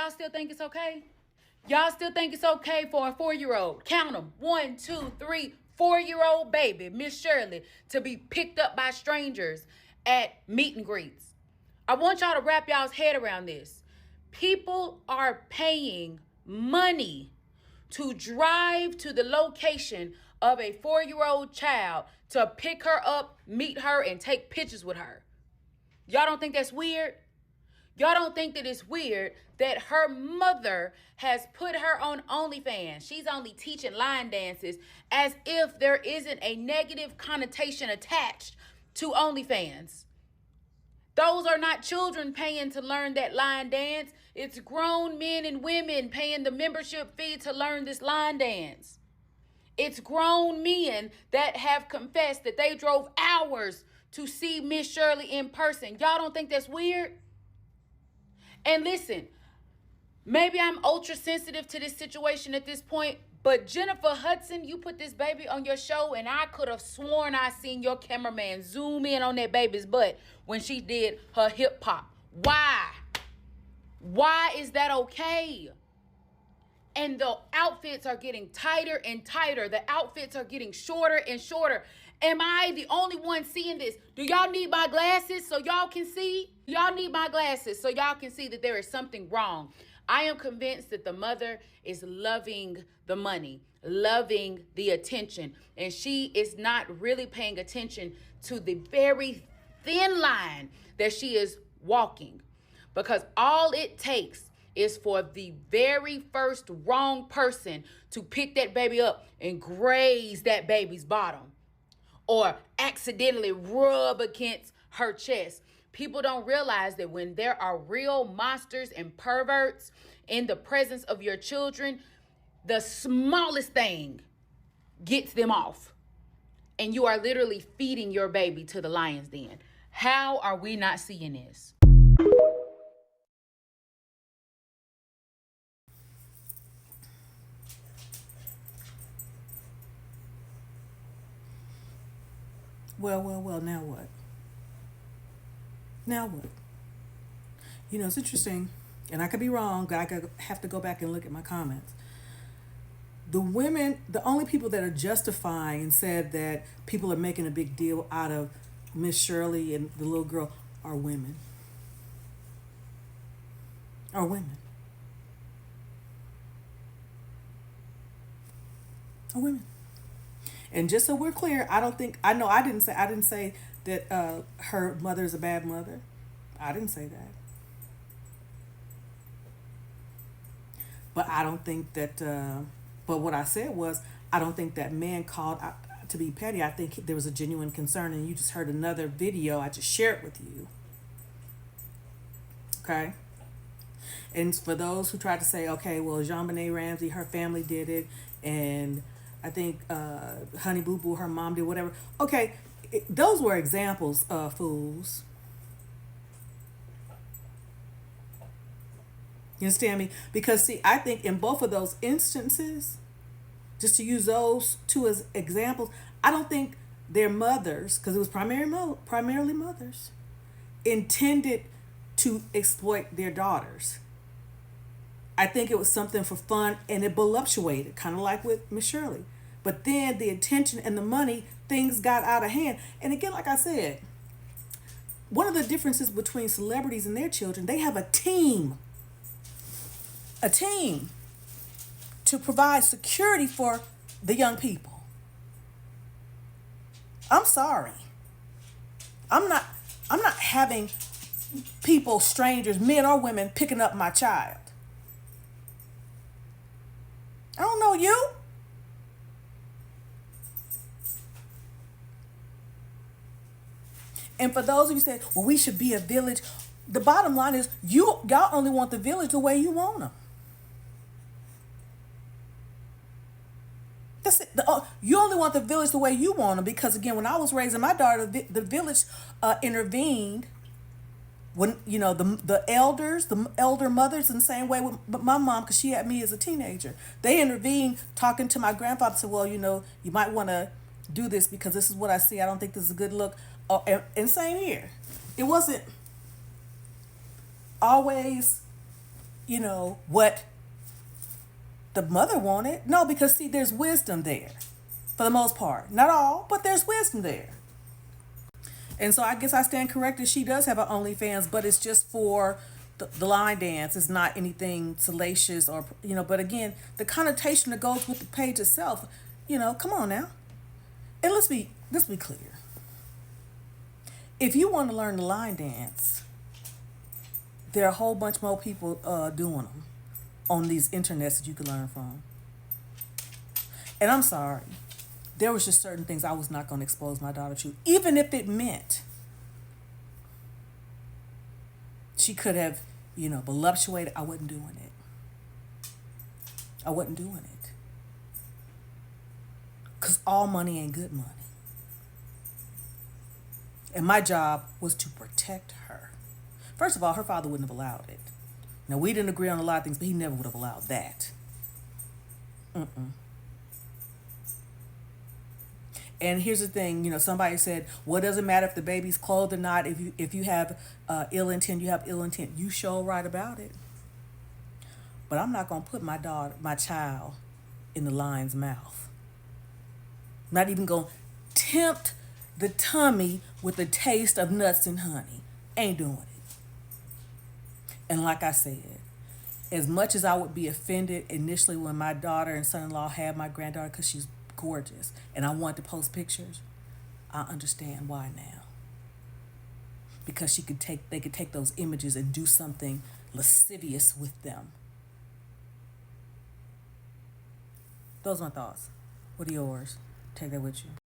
y'all still think it's okay? Y'all still think it's okay for a 4-year-old, count them, 1, 2, 3, 4-year-old baby, Miss Shirley, to be picked up by strangers at meet and greets? I want y'all to wrap y'all's head around this. People are paying money to drive to the location of a 4-year-old child to pick her up, meet her, and take pictures with her. Y'all don't think that's weird? Y'all don't think that it's weird that her mother has put her on OnlyFans? She's only teaching line dances, as if there isn't a negative connotation attached to OnlyFans. Those are not children paying to learn that line dance. It's grown men and women paying the membership fee to learn this line dance. It's grown men that have confessed that they drove hours to see Miss Shirley in person. Y'all don't think that's weird? And listen, maybe I'm ultra sensitive to this situation at this point, but Jennifer Hudson, you put this baby on your show, and I could have sworn I seen your cameraman zoom in on that baby's butt when she did her hip hop. Why? Why is that okay? And the outfits are getting tighter and tighter. The outfits are getting shorter and shorter. Am I the only one seeing this? Do y'all need my glasses so y'all can see? Y'all need my glasses so y'all can see that there is something wrong. I am convinced that the mother is loving the money, loving the attention, and she is not really paying attention to the very thin line that she is walking. Because all it takes is for the very first wrong person to pick that baby up and graze that baby's bottom, or accidentally rub against her chest. People don't realize that when there are real monsters and perverts in the presence of your children, the smallest thing gets them off. And you are literally feeding your baby to the lion's den. How are we not seeing this? Well, now what? Now what? You know, it's interesting, and I could be wrong, but I could have to go back and look at my comments. The women, the only people that are justifying and said that people are making a big deal out of Miss Shirley and the little girl are women. Are women. Are women. And just so we're clear, I didn't say that her mother is a bad mother. I didn't say that. But I don't think that, but what I said was, I don't think that man called out to be petty. I think there was a genuine concern, and you just heard another video. I just shared with you. Okay? And for those who tried to say, okay, well, JonBenet Ramsey, her family did it, and I think Honey Boo Boo, her mom did whatever. Okay, those were examples, fools. You understand me? Because, see, I think in both of those instances, just to use those two as examples, I don't think their mothers, because it was primarily mothers, intended to exploit their daughters. I think it was something for fun, and it voluptuated, kind of like with Miss Shirley. But then the attention and the money, things got out of hand. And again, like I said, one of the differences between celebrities and their children, they have a team to provide security for the young people. I'm sorry. I'm not having people, strangers, men or women, picking up my child. I don't know you. And for those of you who say, well, we should be a village, the bottom line is y'all only want the village the way you want them. That's it. You only want the village the way you want them, because again, when I was raising my daughter, the village intervened. When the elders, the elder mothers, in the same way with my mom, because she had me as a teenager, they intervened, talking to my grandfather, said, well, you might want to do this because this is what I see. I don't think this is a good look. And same here. It wasn't always what the mother wanted. No, because see, there's wisdom there for the most part. Not all, but there's wisdom there. And so I guess I stand corrected. She does have an OnlyFans, but it's just for the line dance. It's not anything salacious or, but again, the connotation that goes with the page itself, come on now. And let's be clear. If you want to learn the line dance, there are a whole bunch more people doing them on these internets that you can learn from. And I'm sorry, there was just certain things I was not going to expose my daughter to, even if it meant she could have, voluptuated. I wasn't doing it. I wasn't doing it. Because all money ain't good money. And my job was to protect her. First of all, her father wouldn't have allowed it. Now, we didn't agree on a lot of things, but he never would have allowed that. And here's the thing, somebody said, well, it doesn't matter if the baby's clothed or not. If you have ill intent, you have ill intent. You sure right about it. But I'm not going to put my child in the lion's mouth. I'm not even going to tempt the tummy with the taste of nuts and honey. Ain't doing it. And like I said, as much as I would be offended initially when my daughter and son-in-law had my granddaughter because she's gorgeous and I wanted to post pictures, I understand why now. Because they could take those images and do something lascivious with them. Those are my thoughts. What are yours? Take that with you.